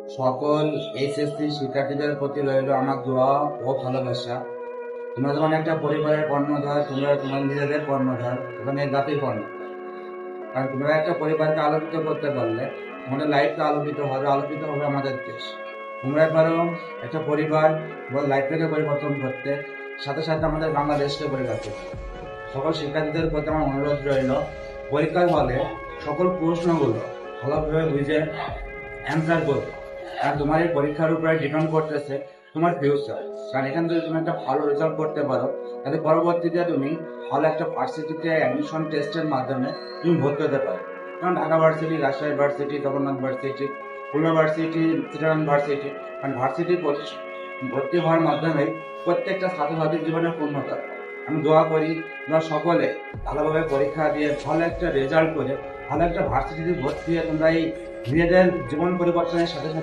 সকল এইচএসসি শিক্ষার্থীদের প্রতি রইল আমার দোয়া ও ভালোবাসা। তোমরা যখন একটা পরিবারের কর্ণধার, তোমরা তোমার নিজেদের কর্ণধার, ওখানে জাতির কর্ণধার। কারণ তোমরা একটা পরিবারকে আলোকিত করতে পারলে আমাদের লাইফটা আলোকিত হবে আমাদের দেশ। তোমরা পারো একটা পরিবার বা লাইফটাকে পরিবর্তন করতে, সাথে সাথে আমাদের বাংলাদেশকে পরিবর্তন করতে। সকল শিক্ষার্থীদের প্রতি আমার অনুরোধ রইল, পরীক্ষার হলে সকল প্রশ্নগুলো ভালোভাবে বুঝে অ্যান্সার করবে। আর তোমার এই পরীক্ষার উপরে ডিপেন্ড করতেছে তোমার ফিউচার। কারণ এখান থেকে তুমি একটা ভালো রেজাল্ট করতে পারো, তাহলে পরবর্তীতে তুমি ভালো একটা ভার্সিটিতে অ্যাডমিশন টেস্টের মাধ্যমে তুমি ভর্তি হতে পারো। যেমন Dhaka varsity, Rajshahi varsity, Jagannath varsity, Khulna varsity, Chittagong varsity. কারণ ভার্সিটি ভর্তি হওয়ার মাধ্যমে প্রত্যেকটা ছাত্রছাত্রীর জীবনে পূর্ণতা। আমি দোয়া করি তোমরা সকলে ভালোভাবে পরীক্ষা দিয়ে ভালো একটা রেজাল্ট করে ভালো একটা ভার্সিটিতে ভর্তি হয়ে তোমরা এই নিজেদের জীবন পরিবর্তনের সাথে সাথে